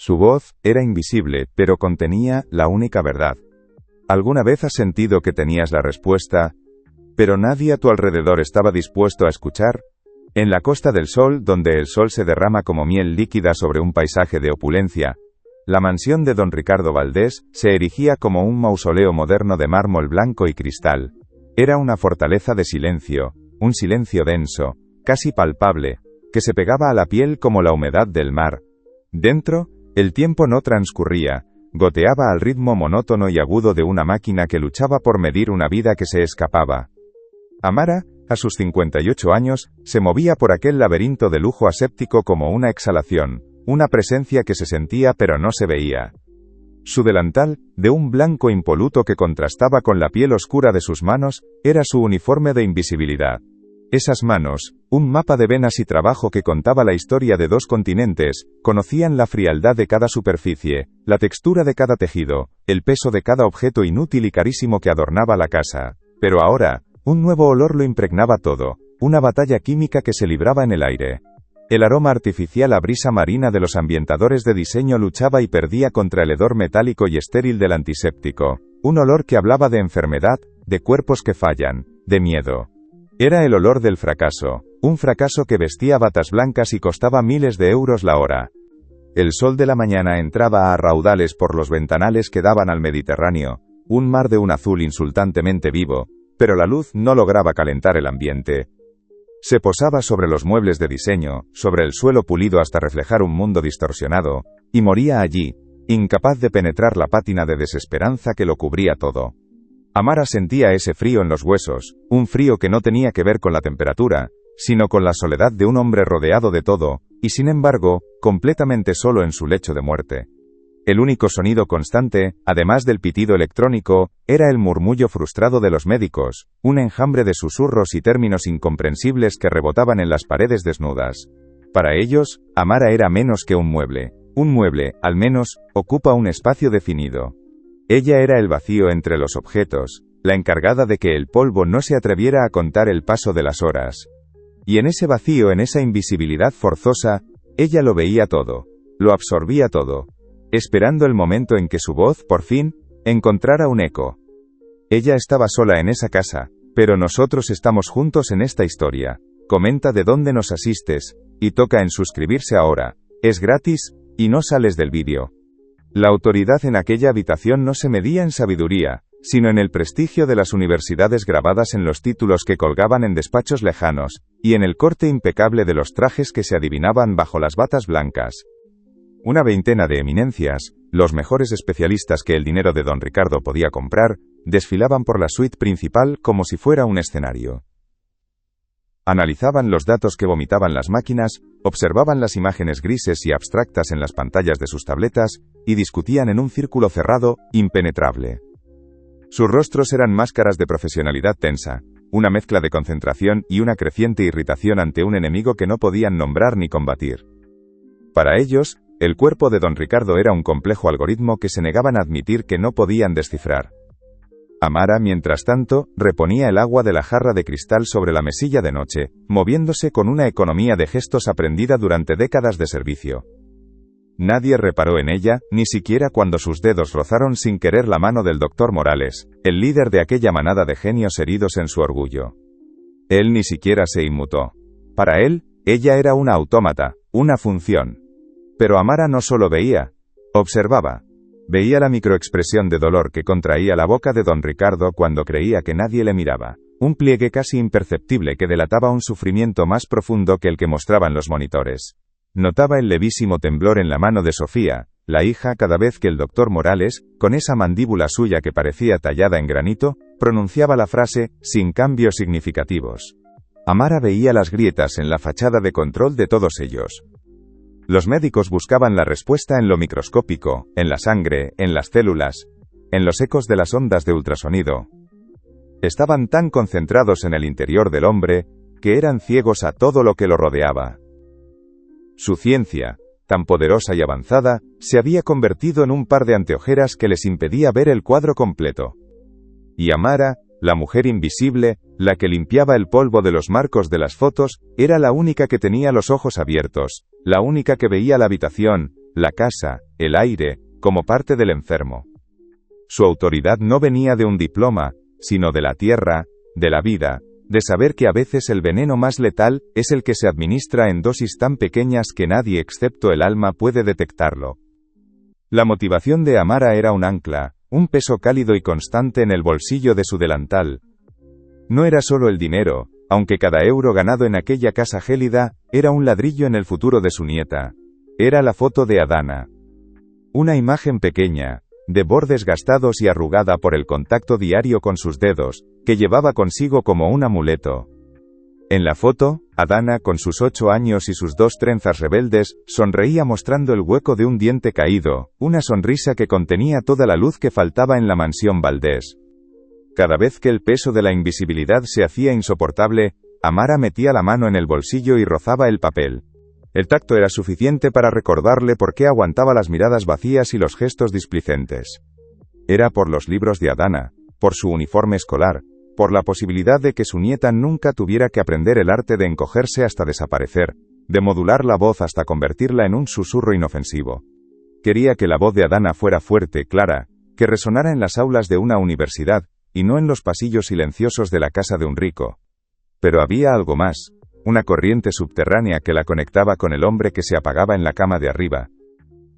Su voz era invisible, pero contenía la única verdad. ¿Alguna vez has sentido que tenías la respuesta, pero nadie a tu alrededor estaba dispuesto a escuchar? En la Costa del Sol, donde el sol se derrama como miel líquida sobre un paisaje de opulencia, la mansión de don Ricardo Valdés se erigía como un mausoleo moderno de mármol blanco y cristal. Era una fortaleza de silencio, un silencio denso, casi palpable, que se pegaba a la piel como la humedad del mar. Dentro, el tiempo no transcurría, goteaba al ritmo monótono y agudo de una máquina que luchaba por medir una vida que se escapaba. Amara, a sus 58 años, se movía por aquel laberinto de lujo aséptico como una exhalación, una presencia que se sentía pero no se veía. Su delantal, de un blanco impoluto que contrastaba con la piel oscura de sus manos, era su uniforme de invisibilidad. Esas manos, un mapa de venas y trabajo que contaba la historia de 2 continentes, conocían la frialdad de cada superficie, la textura de cada tejido, el peso de cada objeto inútil y carísimo que adornaba la casa. Pero ahora, un nuevo olor lo impregnaba todo, una batalla química que se libraba en el aire. El aroma artificial a brisa marina de los ambientadores de diseño luchaba y perdía contra el hedor metálico y estéril del antiséptico, un olor que hablaba de enfermedad, de cuerpos que fallan, de miedo. Era el olor del fracaso, un fracaso que vestía batas blancas y costaba miles de euros la hora. El sol de la mañana entraba a raudales por los ventanales que daban al Mediterráneo, un mar de un azul insultantemente vivo, pero la luz no lograba calentar el ambiente. Se posaba sobre los muebles de diseño, sobre el suelo pulido hasta reflejar un mundo distorsionado, y moría allí, incapaz de penetrar la pátina de desesperanza que lo cubría todo. Amara sentía ese frío en los huesos, un frío que no tenía que ver con la temperatura, sino con la soledad de un hombre rodeado de todo, y sin embargo, completamente solo en su lecho de muerte. El único sonido constante, además del pitido electrónico, era el murmullo frustrado de los médicos, un enjambre de susurros y términos incomprensibles que rebotaban en las paredes desnudas. Para ellos, Amara era menos que un mueble. Un mueble, al menos, ocupa un espacio definido. Ella era el vacío entre los objetos, la encargada de que el polvo no se atreviera a contar el paso de las horas. Y en ese vacío, en esa invisibilidad forzosa, ella lo veía todo, lo absorbía todo, esperando el momento en que su voz, por fin, encontrara un eco. Ella estaba sola en esa casa, pero nosotros estamos juntos en esta historia. Comenta de dónde nos asistes, y toca en suscribirse ahora. Es gratis, y no sales del vídeo. La autoridad en aquella habitación no se medía en sabiduría, sino en el prestigio de las universidades grabadas en los títulos que colgaban en despachos lejanos, y en el corte impecable de los trajes que se adivinaban bajo las batas blancas. Una veintena de eminencias, los mejores especialistas que el dinero de don Ricardo podía comprar, desfilaban por la suite principal como si fuera un escenario. Analizaban los datos que vomitaban las máquinas, observaban las imágenes grises y abstractas en las pantallas de sus tabletas, y discutían en un círculo cerrado, impenetrable. Sus rostros eran máscaras de profesionalidad tensa, una mezcla de concentración y una creciente irritación ante un enemigo que no podían nombrar ni combatir. Para ellos, el cuerpo de don Ricardo era un complejo algoritmo que se negaban a admitir que no podían descifrar. Amara, mientras tanto, reponía el agua de la jarra de cristal sobre la mesilla de noche, moviéndose con una economía de gestos aprendida durante décadas de servicio. Nadie reparó en ella, ni siquiera cuando sus dedos rozaron sin querer la mano del doctor Morales, el líder de aquella manada de genios heridos en su orgullo. Él ni siquiera se inmutó. Para él, ella era una autómata, una función. Pero Amara no solo veía, observaba. Veía la microexpresión de dolor que contraía la boca de don Ricardo cuando creía que nadie le miraba, un pliegue casi imperceptible que delataba un sufrimiento más profundo que el que mostraban los monitores. Notaba el levísimo temblor en la mano de Sofía, la hija, cada vez que el doctor Morales, con esa mandíbula suya que parecía tallada en granito, pronunciaba la frase, sin cambios significativos. Amara veía las grietas en la fachada de control de todos ellos. Los médicos buscaban la respuesta en lo microscópico, en la sangre, en las células, en los ecos de las ondas de ultrasonido. Estaban tan concentrados en el interior del hombre, que eran ciegos a todo lo que lo rodeaba. Su ciencia, tan poderosa y avanzada, se había convertido en un par de anteojeras que les impedía ver el cuadro completo. Y Amara, la mujer invisible, la que limpiaba el polvo de los marcos de las fotos, era la única que tenía los ojos abiertos, la única que veía la habitación, la casa, el aire, como parte del enfermo. Su autoridad no venía de un diploma, sino de la tierra, de la vida, de saber que a veces el veneno más letal es el que se administra en dosis tan pequeñas que nadie excepto el alma puede detectarlo. La motivación de Amara era un ancla, un peso cálido y constante en el bolsillo de su delantal. No era solo el dinero, aunque cada euro ganado en aquella casa gélida era un ladrillo en el futuro de su nieta. Era la foto de Adana. Una imagen pequeña, de bordes gastados y arrugada por el contacto diario con sus dedos, que llevaba consigo como un amuleto. En la foto, Adana, con sus 8 años y sus 2 trenzas rebeldes, sonreía mostrando el hueco de un diente caído, una sonrisa que contenía toda la luz que faltaba en la mansión Valdés. Cada vez que el peso de la invisibilidad se hacía insoportable, Amara metía la mano en el bolsillo y rozaba el papel. El tacto era suficiente para recordarle por qué aguantaba las miradas vacías y los gestos displicentes. Era por los libros de Adana, por su uniforme escolar, por la posibilidad de que su nieta nunca tuviera que aprender el arte de encogerse hasta desaparecer, de modular la voz hasta convertirla en un susurro inofensivo. Quería que la voz de Adana fuera fuerte, clara, que resonara en las aulas de una universidad, y no en los pasillos silenciosos de la casa de un rico. Pero había algo más, una corriente subterránea que la conectaba con el hombre que se apagaba en la cama de arriba.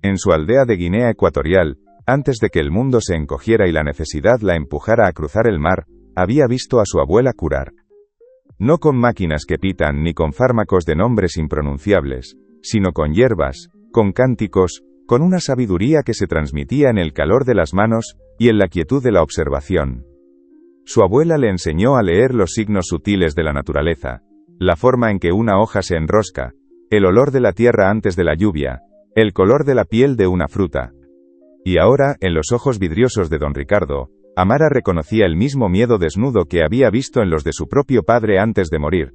En su aldea de Guinea Ecuatorial, antes de que el mundo se encogiera y la necesidad la empujara a cruzar el mar, había visto a su abuela curar. No con máquinas que pitan ni con fármacos de nombres impronunciables, sino con hierbas, con cánticos, con una sabiduría que se transmitía en el calor de las manos y en la quietud de la observación. Su abuela le enseñó a leer los signos sutiles de la naturaleza, la forma en que una hoja se enrosca, el olor de la tierra antes de la lluvia, el color de la piel de una fruta. Y ahora, en los ojos vidriosos de don Ricardo, Amara reconocía el mismo miedo desnudo que había visto en los de su propio padre antes de morir.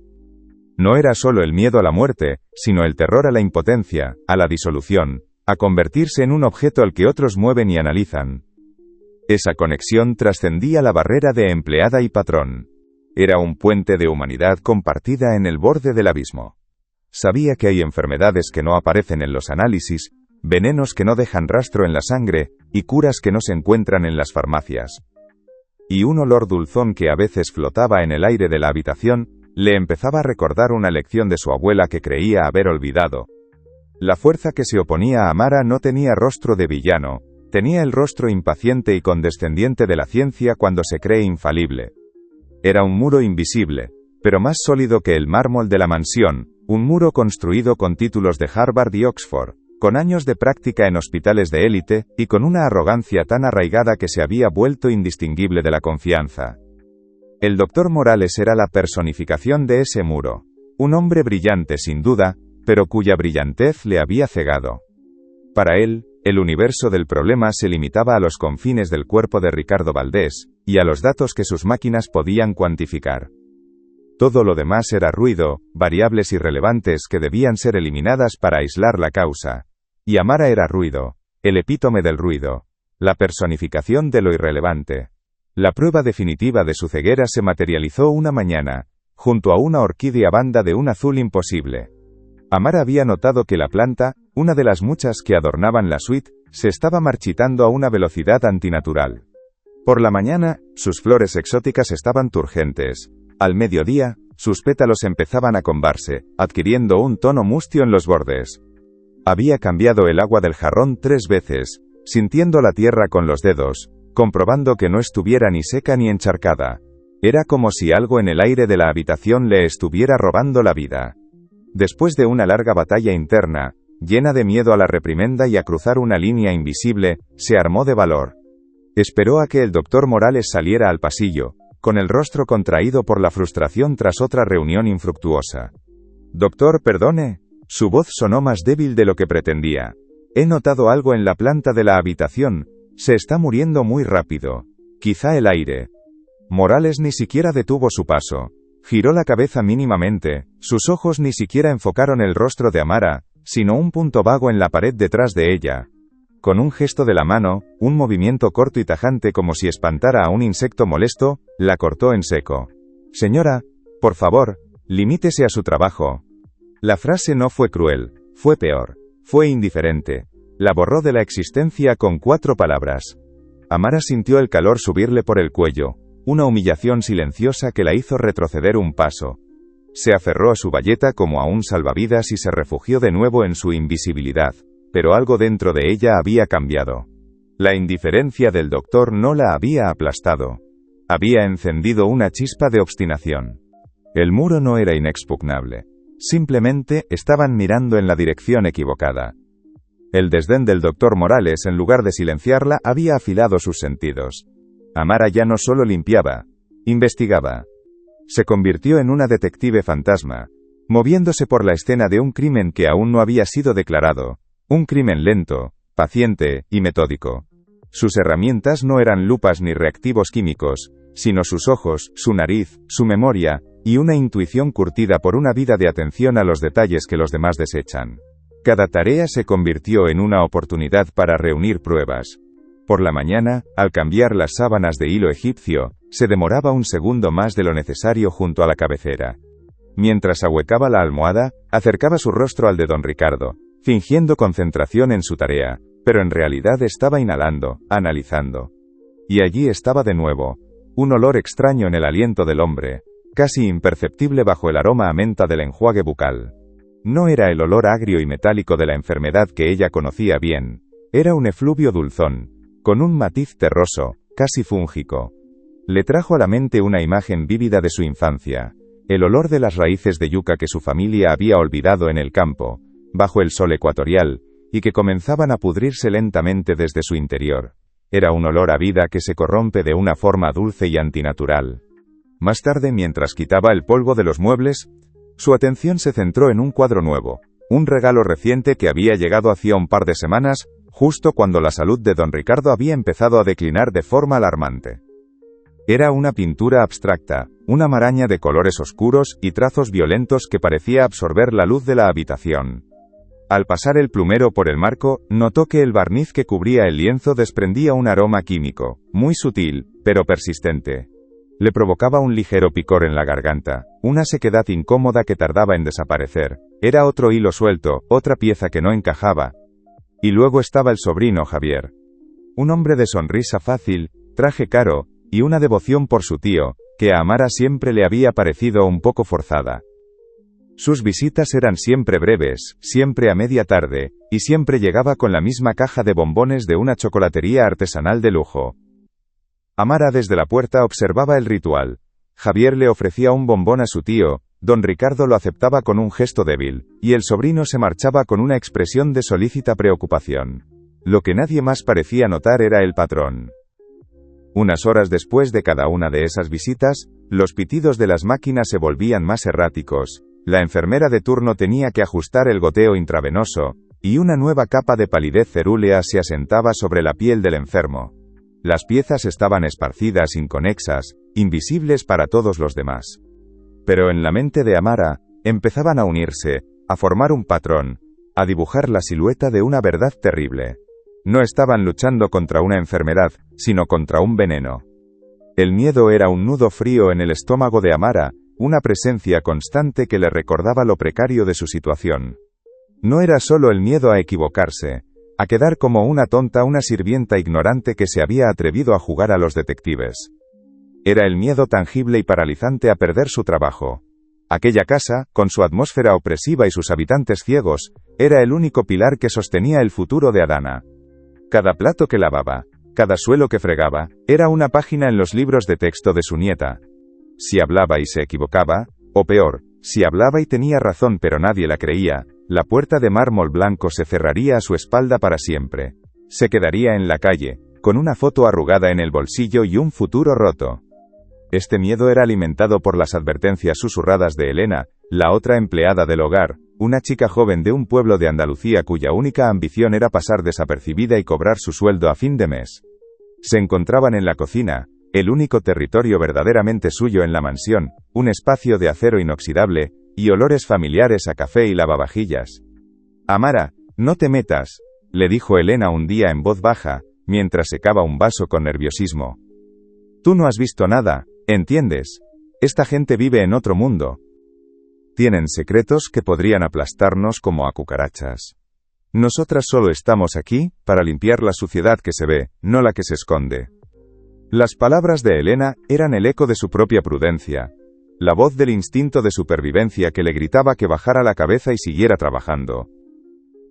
No era solo el miedo a la muerte, sino el terror a la impotencia, a la disolución, a convertirse en un objeto al que otros mueven y analizan. Esa conexión trascendía la barrera de empleada y patrón. Era un puente de humanidad compartida en el borde del abismo. Sabía que hay enfermedades que no aparecen en los análisis, venenos que no dejan rastro en la sangre, y curas que no se encuentran en las farmacias. Y un olor dulzón que a veces flotaba en el aire de la habitación, le empezaba a recordar una lección de su abuela que creía haber olvidado. La fuerza que se oponía a Amara no tenía rostro de villano, tenía el rostro impaciente y condescendiente de la ciencia cuando se cree infalible. Era un muro invisible, pero más sólido que el mármol de la mansión, un muro construido con títulos de Harvard y Oxford, con años de práctica en hospitales de élite, y con una arrogancia tan arraigada que se había vuelto indistinguible de la confianza. El doctor Morales era la personificación de ese muro. Un hombre brillante sin duda, pero cuya brillantez le había cegado. Para él, el universo del problema se limitaba a los confines del cuerpo de Ricardo Valdés, y a los datos que sus máquinas podían cuantificar. Todo lo demás era ruido, variables irrelevantes que debían ser eliminadas para aislar la causa. Y Amara era ruido, el epítome del ruido, la personificación de lo irrelevante. La prueba definitiva de su ceguera se materializó una mañana, junto a una orquídea banda de un azul imposible. Amara había notado que la planta, una de las muchas que adornaban la suite, se estaba marchitando a una velocidad antinatural. Por la mañana, sus flores exóticas estaban turgentes. Al mediodía, sus pétalos empezaban a combarse, adquiriendo un tono mustio en los bordes. Había cambiado el agua del jarrón 3 veces, sintiendo la tierra con los dedos, comprobando que no estuviera ni seca ni encharcada. Era como si algo en el aire de la habitación le estuviera robando la vida. Después de una larga batalla interna, llena de miedo a la reprimenda y a cruzar una línea invisible, se armó de valor. Esperó a que el doctor Morales saliera al pasillo, con el rostro contraído por la frustración tras otra reunión infructuosa. «Doctor, perdone». Su voz sonó más débil de lo que pretendía. «He notado algo en la planta de la habitación. Se está muriendo muy rápido. Quizá el aire». Morales ni siquiera detuvo su paso. Giró la cabeza mínimamente, sus ojos ni siquiera enfocaron el rostro de Amara, sino un punto vago en la pared detrás de ella. Con un gesto de la mano, un movimiento corto y tajante como si espantara a un insecto molesto, la cortó en seco. «Señora, por favor, limítese a su trabajo». La frase no fue cruel, fue peor, fue indiferente. La borró de la existencia con 4 palabras. Amara sintió el calor subirle por el cuello, una humillación silenciosa que la hizo retroceder un paso. Se aferró a su bayeta como a un salvavidas y se refugió de nuevo en su invisibilidad, pero algo dentro de ella había cambiado. La indiferencia del doctor no la había aplastado. Había encendido una chispa de obstinación. El muro no era inexpugnable. Simplemente estaban mirando en la dirección equivocada. El desdén del doctor Morales, en lugar de silenciarla, había afilado sus sentidos. Amara ya no solo limpiaba, investigaba. Se convirtió en una detective fantasma, moviéndose por la escena de un crimen que aún no había sido declarado, un crimen lento, paciente y metódico. Sus herramientas no eran lupas ni reactivos químicos, sino sus ojos, su nariz, su memoria, y una intuición curtida por una vida de atención a los detalles que los demás desechan. Cada tarea se convirtió en una oportunidad para reunir pruebas. Por la mañana, al cambiar las sábanas de hilo egipcio, se demoraba un segundo más de lo necesario junto a la cabecera. Mientras ahuecaba la almohada, acercaba su rostro al de don Ricardo, fingiendo concentración en su tarea, pero en realidad estaba inhalando, analizando. Y allí estaba de nuevo, un olor extraño en el aliento del hombre, casi imperceptible bajo el aroma a menta del enjuague bucal. No era el olor agrio y metálico de la enfermedad que ella conocía bien, era un efluvio dulzón, con un matiz terroso, casi fúngico. Le trajo a la mente una imagen vívida de su infancia, el olor de las raíces de yuca que su familia había olvidado en el campo, bajo el sol ecuatorial, y que comenzaban a pudrirse lentamente desde su interior. Era un olor a vida que se corrompe de una forma dulce y antinatural. Más tarde, mientras quitaba el polvo de los muebles, su atención se centró en un cuadro nuevo, un regalo reciente que había llegado hacía un par de semanas, justo cuando la salud de don Ricardo había empezado a declinar de forma alarmante. Era una pintura abstracta, una maraña de colores oscuros y trazos violentos que parecía absorber la luz de la habitación. Al pasar el plumero por el marco, notó que el barniz que cubría el lienzo desprendía un aroma químico, muy sutil, pero persistente. Le provocaba un ligero picor en la garganta, una sequedad incómoda que tardaba en desaparecer. Era otro hilo suelto, otra pieza que no encajaba. Y luego estaba el sobrino Javier. Un hombre de sonrisa fácil, traje caro, y una devoción por su tío, que a Amara siempre le había parecido un poco forzada. Sus visitas eran siempre breves, siempre a media tarde, y siempre llegaba con la misma caja de bombones de una chocolatería artesanal de lujo. Amara desde la puerta observaba el ritual. Javier le ofrecía un bombón a su tío, don Ricardo lo aceptaba con un gesto débil, y el sobrino se marchaba con una expresión de solícita preocupación. Lo que nadie más parecía notar era el patrón. Unas horas después de cada una de esas visitas, los pitidos de las máquinas se volvían más erráticos, la enfermera de turno tenía que ajustar el goteo intravenoso, y una nueva capa de palidez cerúlea se asentaba sobre la piel del enfermo. Las piezas estaban esparcidas, inconexas, invisibles para todos los demás. Pero en la mente de Amara, empezaban a unirse, a formar un patrón, a dibujar la silueta de una verdad terrible. No estaban luchando contra una enfermedad, sino contra un veneno. El miedo era un nudo frío en el estómago de Amara, una presencia constante que le recordaba lo precario de su situación. No era solo el miedo a equivocarse, a quedar como una tonta, una sirvienta ignorante que se había atrevido a jugar a los detectives. Era el miedo tangible y paralizante a perder su trabajo. Aquella casa, con su atmósfera opresiva y sus habitantes ciegos, era el único pilar que sostenía el futuro de Adana. Cada plato que lavaba, cada suelo que fregaba, era una página en los libros de texto de su nieta. Si hablaba y se equivocaba, o peor, si hablaba y tenía razón pero nadie la creía, la puerta de mármol blanco se cerraría a su espalda para siempre. Se quedaría en la calle, con una foto arrugada en el bolsillo y un futuro roto. Este miedo era alimentado por las advertencias susurradas de Elena, la otra empleada del hogar, una chica joven de un pueblo de Andalucía cuya única ambición era pasar desapercibida y cobrar su sueldo a fin de mes. Se encontraban en la cocina, el único territorio verdaderamente suyo en la mansión, un espacio de acero inoxidable, y olores familiares a café y lavavajillas. «Amara, no te metas», le dijo Elena un día en voz baja, mientras secaba un vaso con nerviosismo. «Tú no has visto nada, ¿entiendes? Esta gente vive en otro mundo. Tienen secretos que podrían aplastarnos como a cucarachas». Nosotras solo estamos aquí, para limpiar la suciedad que se ve, no la que se esconde. Las palabras de Elena eran el eco de su propia prudencia, la voz del instinto de supervivencia que le gritaba que bajara la cabeza y siguiera trabajando.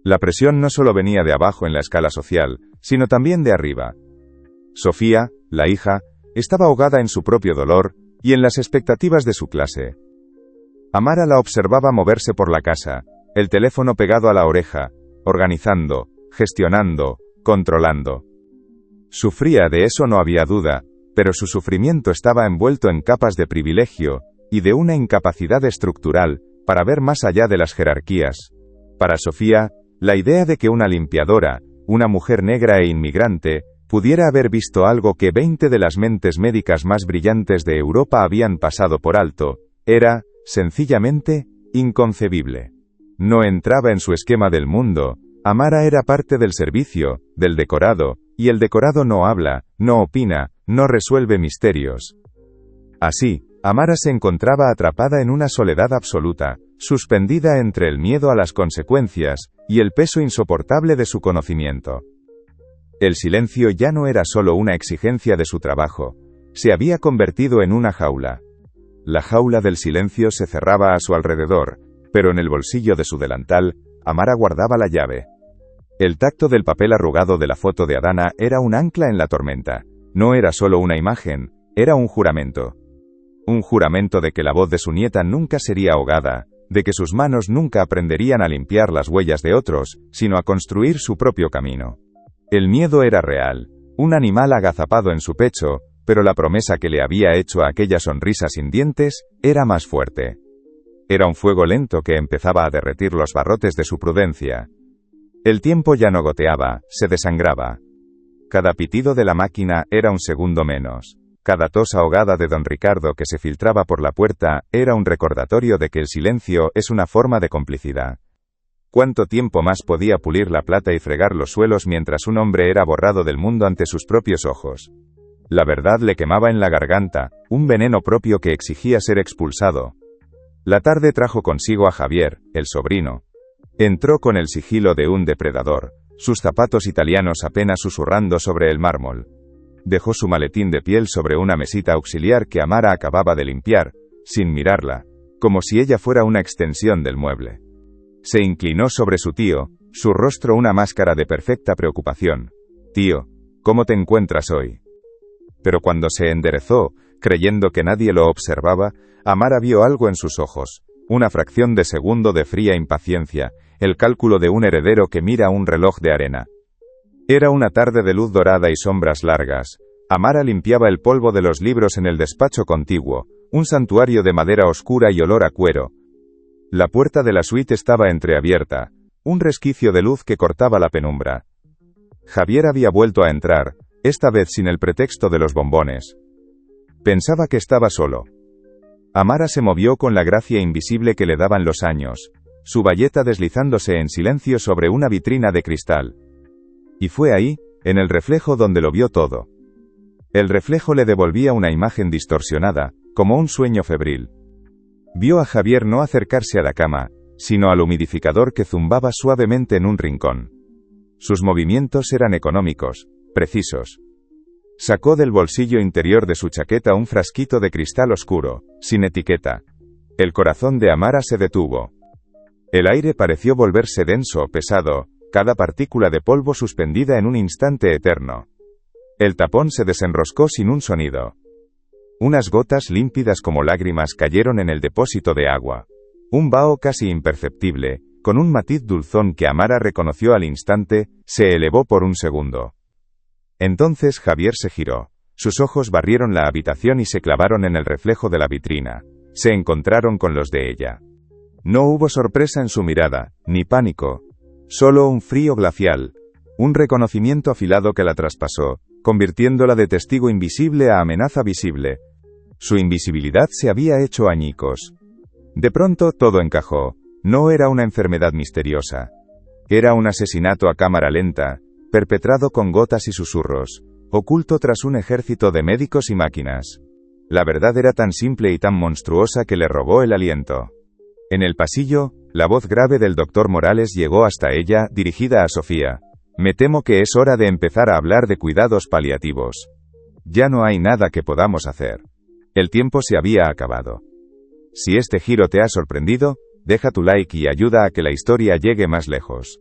La presión no solo venía de abajo en la escala social, sino también de arriba. Sofía, la hija, estaba ahogada en su propio dolor y en las expectativas de su clase. Amara la observaba moverse por la casa, el teléfono pegado a la oreja, organizando, gestionando, controlando. Sufría, de eso no había duda, pero su sufrimiento estaba envuelto en capas de privilegio y de una incapacidad estructural para ver más allá de las jerarquías. Para Sofía, la idea de que una limpiadora, una mujer negra e inmigrante, pudiera haber visto algo que 20 de las mentes médicas más brillantes de Europa habían pasado por alto, era, sencillamente, inconcebible. No entraba en su esquema del mundo. Amara era parte del servicio, del decorado, y el decorado no habla, no opina, no resuelve misterios. Así, Amara se encontraba atrapada en una soledad absoluta, suspendida entre el miedo a las consecuencias y el peso insoportable de su conocimiento. El silencio ya no era solo una exigencia de su trabajo, se había convertido en una jaula. La jaula del silencio se cerraba a su alrededor, pero en el bolsillo de su delantal, Amara guardaba la llave. El tacto del papel arrugado de la foto de Adana era un ancla en la tormenta. No era solo una imagen, era un juramento. Un juramento de que la voz de su nieta nunca sería ahogada, de que sus manos nunca aprenderían a limpiar las huellas de otros, sino a construir su propio camino. El miedo era real, un animal agazapado en su pecho, pero la promesa que le había hecho a aquella sonrisa sin dientes era más fuerte. Era un fuego lento que empezaba a derretir los barrotes de su prudencia. El tiempo ya no goteaba, se desangraba. Cada pitido de la máquina era un segundo menos. Cada tos ahogada de don Ricardo que se filtraba por la puerta era un recordatorio de que el silencio es una forma de complicidad. ¿Cuánto tiempo más podía pulir la plata y fregar los suelos mientras un hombre era borrado del mundo ante sus propios ojos? La verdad le quemaba en la garganta, un veneno propio que exigía ser expulsado. La tarde trajo consigo a Javier, el sobrino. Entró con el sigilo de un depredador, sus zapatos italianos apenas susurrando sobre el mármol. Dejó su maletín de piel sobre una mesita auxiliar que Amara acababa de limpiar, sin mirarla, como si ella fuera una extensión del mueble. Se inclinó sobre su tío, su rostro una máscara de perfecta preocupación. «Tío, ¿cómo te encuentras hoy?» Pero cuando se enderezó, creyendo que nadie lo observaba, Amara vio algo en sus ojos, una fracción de segundo de fría impaciencia, el cálculo de un heredero que mira un reloj de arena. Era una tarde de luz dorada y sombras largas. Amara limpiaba el polvo de los libros en el despacho contiguo, un santuario de madera oscura y olor a cuero. La puerta de la suite estaba entreabierta, un resquicio de luz que cortaba la penumbra. Javier había vuelto a entrar, esta vez sin el pretexto de los bombones. Pensaba que estaba solo. Amara se movió con la gracia invisible que le daban los años, su bayeta deslizándose en silencio sobre una vitrina de cristal. Y fue ahí, en el reflejo donde lo vio todo. El reflejo le devolvía una imagen distorsionada, como un sueño febril. Vio a Javier no acercarse a la cama, sino al humidificador que zumbaba suavemente en un rincón. Sus movimientos eran económicos, precisos. Sacó del bolsillo interior de su chaqueta un frasquito de cristal oscuro, sin etiqueta. El corazón de Amara se detuvo. El aire pareció volverse denso, pesado, cada partícula de polvo suspendida en un instante eterno. El tapón se desenroscó sin un sonido. Unas gotas límpidas como lágrimas cayeron en el depósito de agua. Un vaho casi imperceptible, con un matiz dulzón que Amara reconoció al instante, se elevó por un segundo. Entonces Javier se giró. Sus ojos barrieron la habitación y se clavaron en el reflejo de la vitrina. Se encontraron con los de ella. No hubo sorpresa en su mirada, ni pánico. Solo un frío glacial. Un reconocimiento afilado que la traspasó, convirtiéndola de testigo invisible a amenaza visible. Su invisibilidad se había hecho añicos. De pronto todo encajó. No era una enfermedad misteriosa. Era un asesinato a cámara lenta, perpetrado con gotas y susurros, oculto tras un ejército de médicos y máquinas. La verdad era tan simple y tan monstruosa que le robó el aliento. En el pasillo, la voz grave del doctor Morales llegó hasta ella, dirigida a Sofía. Me temo que es hora de empezar a hablar de cuidados paliativos. Ya no hay nada que podamos hacer. El tiempo se había acabado. Si este giro te ha sorprendido, deja tu like y ayuda a que la historia llegue más lejos.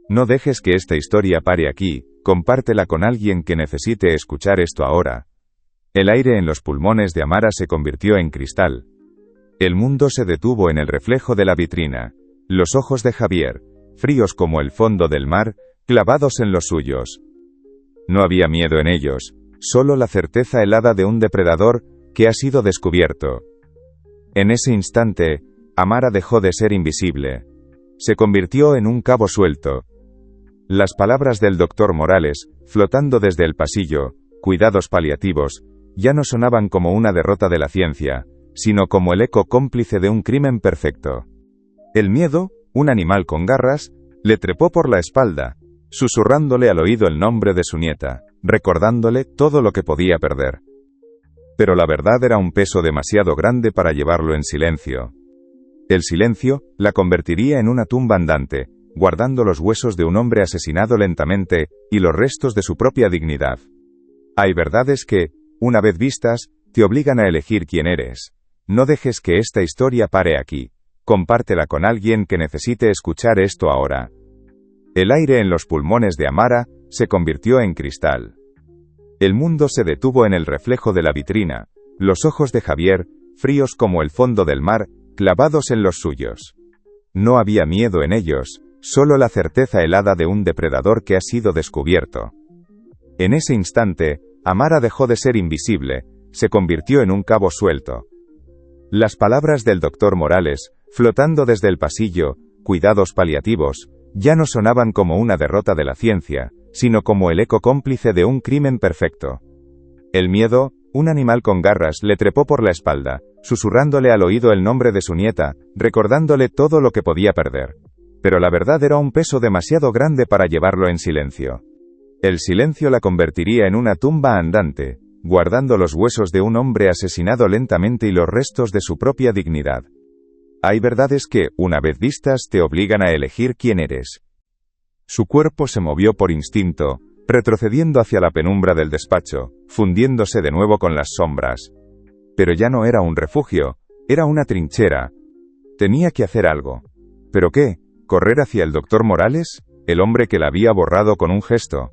No dejes que esta historia pare aquí, compártela con alguien que necesite escuchar esto ahora. El aire en los pulmones de Amara se convirtió en cristal. El mundo se detuvo en el reflejo de la vitrina. Los ojos de Javier, fríos como el fondo del mar, clavados en los suyos. No había miedo en ellos, solo la certeza helada de un depredador que ha sido descubierto. En ese instante, Amara dejó de ser invisible. Se convirtió en un cabo suelto. Las palabras del doctor Morales, flotando desde el pasillo, cuidados paliativos, ya no sonaban como una derrota de la ciencia, sino como el eco cómplice de un crimen perfecto. El miedo, un animal con garras, le trepó por la espalda, susurrándole al oído el nombre de su nieta, recordándole todo lo que podía perder. Pero la verdad era un peso demasiado grande para llevarlo en silencio. El silencio la convertiría en una tumba andante, guardando los huesos de un hombre asesinado lentamente, y los restos de su propia dignidad. Hay verdades que, una vez vistas, te obligan a elegir quién eres. No dejes que esta historia pare aquí. Compártela con alguien que necesite escuchar esto ahora. El aire en los pulmones de Amara se convirtió en cristal. El mundo se detuvo en el reflejo de la vitrina, los ojos de Javier, fríos como el fondo del mar, clavados en los suyos. No había miedo en ellos, solo la certeza helada de un depredador que ha sido descubierto. En ese instante, Amara dejó de ser invisible, se convirtió en un cabo suelto. Las palabras del doctor Morales, flotando desde el pasillo, cuidados paliativos, ya no sonaban como una derrota de la ciencia, sino como el eco cómplice de un crimen perfecto. El miedo, un animal con garras, le trepó por la espalda, susurrándole al oído el nombre de su nieta, recordándole todo lo que podía perder. Pero la verdad era un peso demasiado grande para llevarlo en silencio. El silencio la convertiría en una tumba andante, guardando los huesos de un hombre asesinado lentamente y los restos de su propia dignidad. Hay verdades que, una vez vistas, te obligan a elegir quién eres. Su cuerpo se movió por instinto, retrocediendo hacia la penumbra del despacho, fundiéndose de nuevo con las sombras. Pero ya no era un refugio, era una trinchera. Tenía que hacer algo. ¿Pero qué? ¿Correr hacia el doctor Morales? El hombre que la había borrado con un gesto.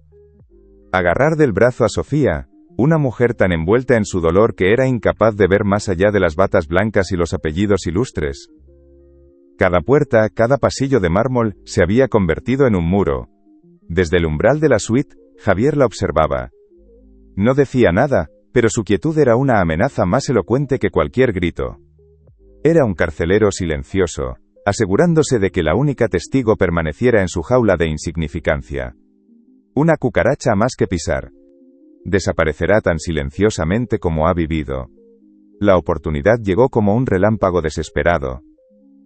Agarrar del brazo a Sofía, una mujer tan envuelta en su dolor que era incapaz de ver más allá de las batas blancas y los apellidos ilustres. Cada puerta, cada pasillo de mármol, se había convertido en un muro. Desde el umbral de la suite, Javier la observaba. No decía nada, pero su quietud era una amenaza más elocuente que cualquier grito. Era un carcelero silencioso, asegurándose de que la única testigo permaneciera en su jaula de insignificancia. Una cucaracha más que pisar. Desaparecerá tan silenciosamente como ha vivido. La oportunidad llegó como un relámpago desesperado.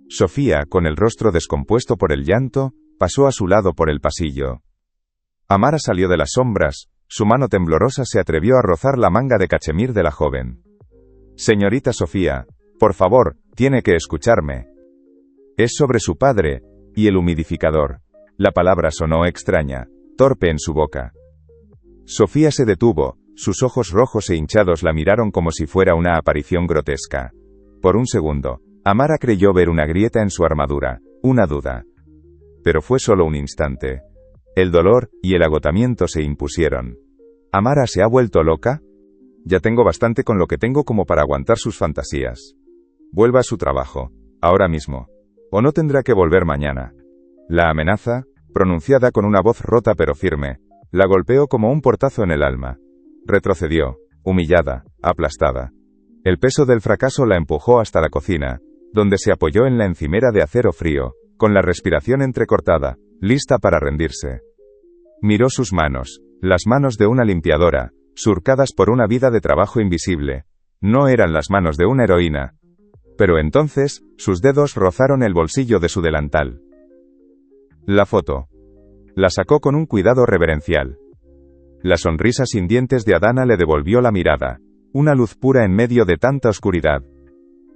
Sofía, con el rostro descompuesto por el llanto, pasó a su lado por el pasillo. Amara salió de las sombras, su mano temblorosa se atrevió a rozar la manga de cachemir de la joven. Señorita Sofía, por favor, tiene que escucharme. Es sobre su padre, y el humidificador. La palabra sonó extraña, torpe en su boca. Sofía se detuvo, sus ojos rojos e hinchados la miraron como si fuera una aparición grotesca. Por un segundo, Amara creyó ver una grieta en su armadura, una duda. Pero fue solo un instante. El dolor y el agotamiento se impusieron. ¿Amara se ha vuelto loca? Ya tengo bastante con lo que tengo como para aguantar sus fantasías. Vuelva a su trabajo, ahora mismo. O no tendrá que volver mañana. La amenaza, pronunciada con una voz rota pero firme, la golpeó como un portazo en el alma. Retrocedió, humillada, aplastada. El peso del fracaso la empujó hasta la cocina, donde se apoyó en la encimera de acero frío, con la respiración entrecortada, lista para rendirse. Miró sus manos, las manos de una limpiadora, surcadas por una vida de trabajo invisible. No eran las manos de una heroína. Pero entonces, sus dedos rozaron el bolsillo de su delantal. La foto. La sacó con un cuidado reverencial. La sonrisa sin dientes de Adana le devolvió la mirada, una luz pura en medio de tanta oscuridad.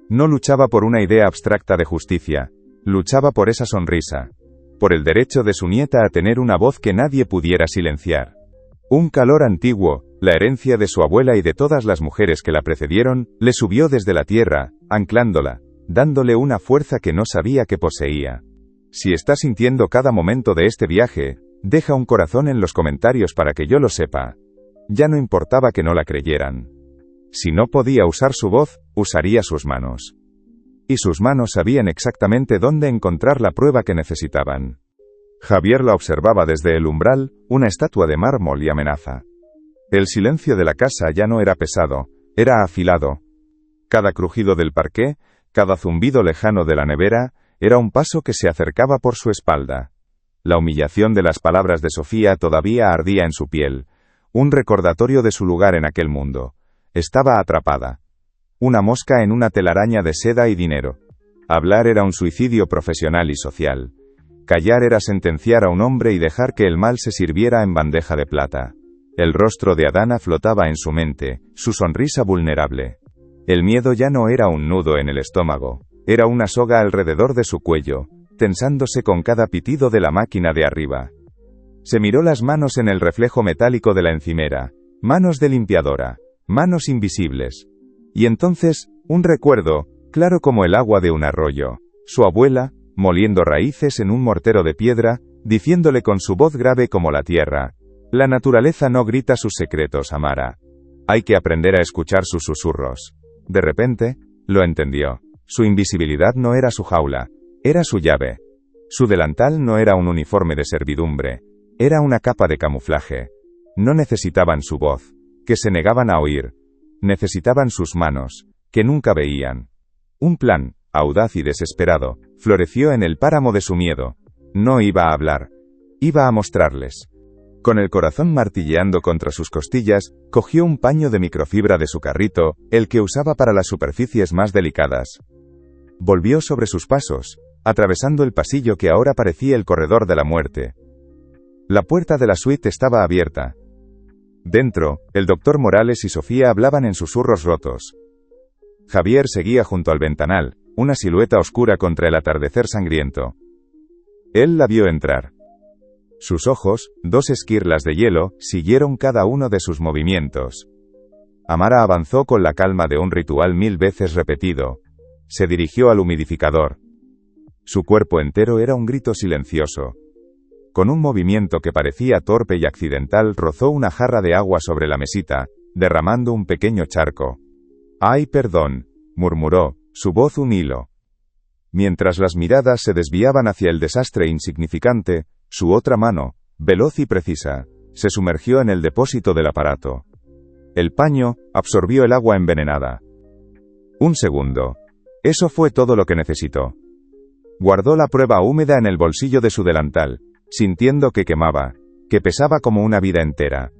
No luchaba por una idea abstracta de justicia, luchaba por esa sonrisa, por el derecho de su nieta a tener una voz que nadie pudiera silenciar. Un calor antiguo, la herencia de su abuela y de todas las mujeres que la precedieron, le subió desde la tierra, anclándola, dándole una fuerza que no sabía que poseía. Si está sintiendo cada momento de este viaje, deja un corazón en los comentarios para que yo lo sepa. Ya no importaba que no la creyeran. Si no podía usar su voz, usaría sus manos. Y sus manos sabían exactamente dónde encontrar la prueba que necesitaban. Javier la observaba desde el umbral, una estatua de mármol y amenaza. El silencio de la casa ya no era pesado, era afilado. Cada crujido del parqué, cada zumbido lejano de la nevera, era un paso que se acercaba por su espalda. La humillación de las palabras de Sofía todavía ardía en su piel, un recordatorio de su lugar en aquel mundo. Estaba atrapada. Una mosca en una telaraña de seda y dinero. Hablar era un suicidio profesional y social. Callar era sentenciar a un hombre y dejar que el mal se sirviera en bandeja de plata. El rostro de Adana flotaba en su mente, su sonrisa vulnerable. El miedo ya no era un nudo en el estómago, era una soga alrededor de su cuello, tensándose con cada pitido de la máquina de arriba. Se miró las manos en el reflejo metálico de la encimera, manos de limpiadora, manos invisibles. Y entonces, un recuerdo, claro como el agua de un arroyo, su abuela, moliendo raíces en un mortero de piedra, diciéndole con su voz grave como la tierra: la naturaleza no grita sus secretos, Amara. Hay que aprender a escuchar sus susurros. De repente, lo entendió. Su invisibilidad no era su jaula, era su llave. Su delantal no era un uniforme de servidumbre, era una capa de camuflaje. No necesitaban su voz, que se negaban a oír. Necesitaban sus manos, que nunca veían. Un plan, audaz y desesperado, floreció en el páramo de su miedo. No iba a hablar, iba a mostrarles. Con el corazón martilleando contra sus costillas, cogió un paño de microfibra de su carrito, el que usaba para las superficies más delicadas. Volvió sobre sus pasos, atravesando el pasillo que ahora parecía el corredor de la muerte. La puerta de la suite estaba abierta. Dentro, el doctor Morales y Sofía hablaban en susurros rotos. Javier seguía junto al ventanal, una silueta oscura contra el atardecer sangriento. Él la vio entrar. Sus ojos, dos esquirlas de hielo, siguieron cada uno de sus movimientos. Amara avanzó con la calma de un ritual 1000 veces repetido. Se dirigió al humidificador. Su cuerpo entero era un grito silencioso. Con un movimiento que parecía torpe y accidental, rozó una jarra de agua sobre la mesita, derramando un pequeño charco. «Ay, perdón», murmuró, su voz un hilo. Mientras las miradas se desviaban hacia el desastre insignificante, su otra mano, veloz y precisa, se sumergió en el depósito del aparato. El paño absorbió el agua envenenada. Un segundo. Eso fue todo lo que necesitó. Guardó la prueba húmeda en el bolsillo de su delantal, sintiendo que quemaba, que pesaba como una vida entera.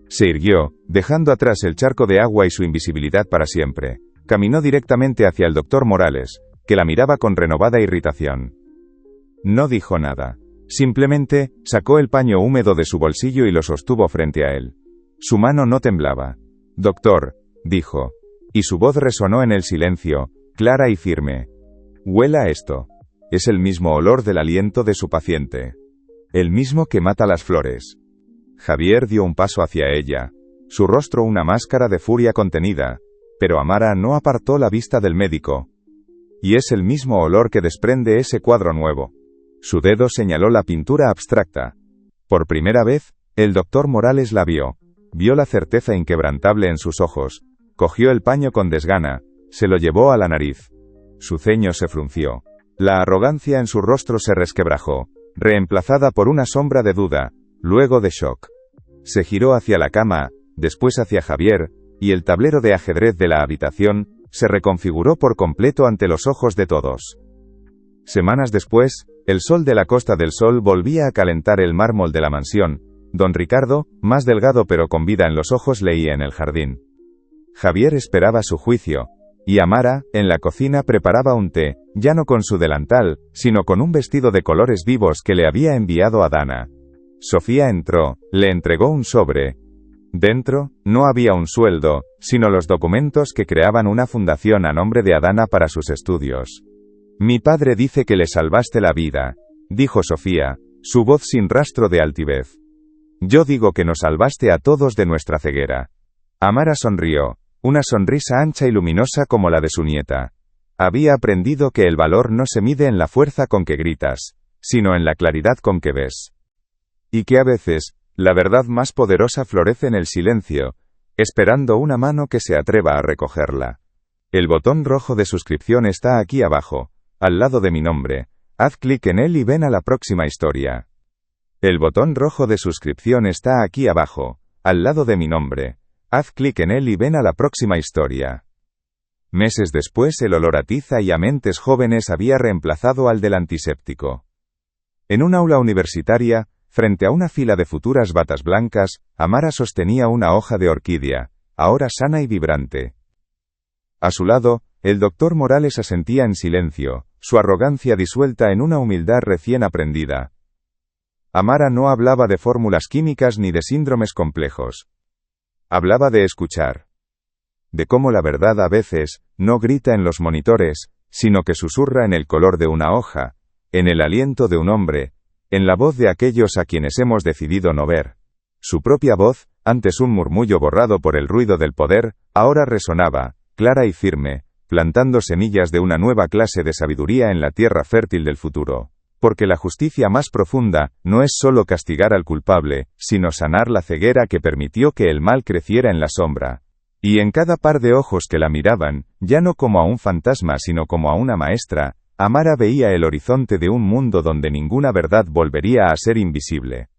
Se irguió, dejando atrás el charco de agua y su invisibilidad para siempre. Caminó directamente hacia el doctor Morales, que la miraba con renovada irritación. No dijo nada. Simplemente, sacó el paño húmedo de su bolsillo y lo sostuvo frente a él. Su mano no temblaba. «Doctor», dijo. Y su voz resonó en el silencio, clara y firme. «Huela esto. Es el mismo olor del aliento de su paciente. El mismo que mata las flores». Javier dio un paso hacia ella. Su rostro una máscara de furia contenida. Pero Amara no apartó la vista del médico. «Y es el mismo olor que desprende ese cuadro nuevo». Su dedo señaló la pintura abstracta. Por primera vez, el doctor Morales la vio. Vio la certeza inquebrantable en sus ojos. Cogió el paño con desgana. Se lo llevó a la nariz. Su ceño se frunció. La arrogancia en su rostro se resquebrajó, reemplazada por una sombra de duda, luego de shock. Se giró hacia la cama, después hacia Javier, y el tablero de ajedrez de la habitación se reconfiguró por completo ante los ojos de todos. Semanas después, el sol de la Costa del Sol volvía a calentar el mármol de la mansión. Don Ricardo, más delgado pero con vida en los ojos, leía en el jardín. Javier esperaba su juicio, y Amara, en la cocina, preparaba un té, ya no con su delantal, sino con un vestido de colores vivos que le había enviado Adana. Sofía entró, le entregó un sobre. Dentro, no había un sueldo, sino los documentos que creaban una fundación a nombre de Adana para sus estudios. Mi padre dice que le salvaste la vida, dijo Sofía, su voz sin rastro de altivez. Yo digo que nos salvaste a todos de nuestra ceguera. Amara sonrió, una sonrisa ancha y luminosa como la de su nieta. Había aprendido que el valor no se mide en la fuerza con que gritas, sino en la claridad con que ves. Y que a veces, la verdad más poderosa florece en el silencio, esperando una mano que se atreva a recogerla. El botón rojo de suscripción está aquí abajo, al lado de mi nombre. Haz clic en él y ven a la próxima historia. El botón rojo de suscripción está aquí abajo, al lado de mi nombre. Haz clic en él y ven a la próxima historia. Meses después el olor a tiza y a mentes jóvenes había reemplazado al del antiséptico. En un aula universitaria, frente a una fila de futuras batas blancas, Amara sostenía una hoja de orquídea, ahora sana y vibrante. A su lado, el doctor Morales asentía en silencio, su arrogancia disuelta en una humildad recién aprendida. Amara no hablaba de fórmulas químicas ni de síndromes complejos. Hablaba de escuchar. De cómo la verdad a veces, no grita en los monitores, sino que susurra en el color de una hoja, en el aliento de un hombre, en la voz de aquellos a quienes hemos decidido no ver. Su propia voz, antes un murmullo borrado por el ruido del poder, ahora resonaba, clara y firme, plantando semillas de una nueva clase de sabiduría en la tierra fértil del futuro. Porque la justicia más profunda, no es solo castigar al culpable, sino sanar la ceguera que permitió que el mal creciera en la sombra. Y en cada par de ojos que la miraban, ya no como a un fantasma sino como a una maestra, Amara veía el horizonte de un mundo donde ninguna verdad volvería a ser invisible.